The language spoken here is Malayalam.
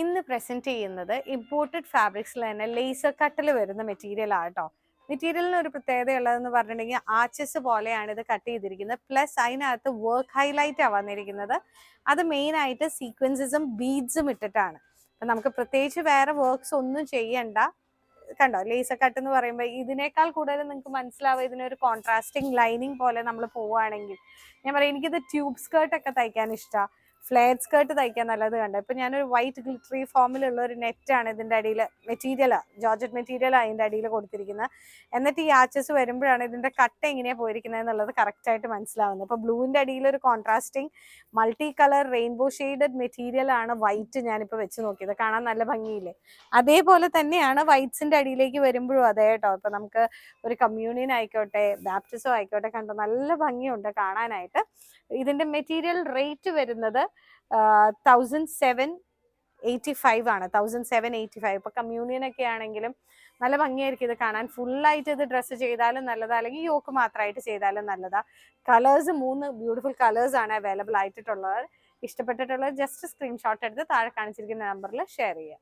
ഇന്ന് പ്രസന്റ് ചെയ്യുന്നത് ഇമ്പോർട്ടഡ് ഫാബ്രിക്സിൽ തന്നെ ലേസർ കട്ടിൽ വരുന്ന മെറ്റീരിയൽ ആട്ടോ. മെറ്റീരിയലിന് ഒരു പ്രത്യേകത ഉള്ളതെന്ന് പറഞ്ഞിട്ടുണ്ടെങ്കിൽ ആർച്ചസ് പോലെയാണ് ഇത് കട്ട് ചെയ്തിരിക്കുന്നത്. പ്ലസ് അതിനകത്ത് വർക്ക് ഹൈലൈറ്റ് ആ വന്നിരിക്കുന്നത്. അത് മെയിൻ ആയിട്ട് സീക്വൻസസും ബീഡ്സും ഇട്ടിട്ടാണ്. അപ്പൊ നമുക്ക് പ്രത്യേകിച്ച് വേറെ വർക്ക്സ് ഒന്നും ചെയ്യണ്ട. കണ്ടോ, ലേസർ കട്ട് എന്ന് പറയുമ്പോൾ ഇതിനേക്കാൾ കൂടുതൽ നിങ്ങൾക്ക് മനസ്സിലാവുക ഇതിനൊരു കോൺട്രാസ്റ്റിംഗ് ലൈനിങ് പോലെ നമ്മൾ പോവുകയാണെങ്കിൽ. ഞാൻ പറയാം, എനിക്കിത് ട്യൂബ് സ്കേർട്ട് ഒക്കെ തയ്ക്കാൻ ഇഷ്ടമാണ്, ഫ്ലെയർഡ് സ്കേർട്ട് തയ്ക്കാൻ നല്ലത് കണ്ടു. ഇപ്പൊ ഞാനൊരു വൈറ്റ് ഗ്ലിറ്ററി ഫോമിലുള്ള ഒരു നെറ്റാണ് ഇതിന്റെ അടിയിൽ, മെറ്റീരിയൽ ജോർജറ്റ് മെറ്റീരിയൽ അതിന്റെ അടിയിൽ കൊടുത്തിരിക്കുന്നത്. എന്നിട്ട് ഈ ആച്ചസ് വരുമ്പോഴാണ് ഇതിന്റെ കട്ട് എങ്ങനെയാണ് പോയിരിക്കുന്നത് എന്നുള്ളത് കറക്റ്റ് ആയിട്ട് മനസ്സിലാവുന്നത്. അപ്പൊ ബ്ലൂവിന്റെ അടിയിൽ ഒരു contrasting multi colour rainbow shaded material ആണ് വൈറ്റ്. ഞാനിപ്പോൾ വെച്ച് നോക്കിയത് കാണാൻ നല്ല ഭംഗിയില്ലേ? അതേപോലെ തന്നെയാണ് വൈറ്റ്സിന്റെ അടിയിലേക്ക് വരുമ്പോഴും അതെ കേട്ടോ. ഇപ്പൊ നമുക്ക് ഒരു കമ്മ്യൂണിയൻ ആയിക്കോട്ടെ, ബാപ്റ്റിസം ആയിക്കോട്ടെ, കണ്ടോ നല്ല ഭംഗിയുണ്ട് കാണാനായിട്ട്. ഇതിന്റെ മെറ്റീരിയൽ റേറ്റ് വരുന്നത് 1785 ആണ്. 1785. ഇപ്പൊ കമ്മ്യൂണിയൻ ഒക്കെ ആണെങ്കിലും നല്ല ഭംഗിയായിരിക്കും ഇത് കാണാൻ. ഫുള്ളായിട്ട് ഇത് ഡ്രസ്സ് ചെയ്താലും നല്ലതാ, അല്ലെങ്കിൽ യോക്ക് മാത്രമായിട്ട് ചെയ്താലും നല്ലതാ. കളേഴ്സ് 3 ബ്യൂട്ടിഫുൾ കളേഴ്സ് ആണ് അവൈലബിൾ ആയിട്ടുള്ളത്. ഇഷ്ടപ്പെട്ടിട്ടുള്ളത് ജസ്റ്റ് സ്ക്രീൻഷോട്ട് എടുത്ത് താഴെ കാണിച്ചിരിക്കുന്ന നമ്പറിൽ ഷെയർ ചെയ്യുക.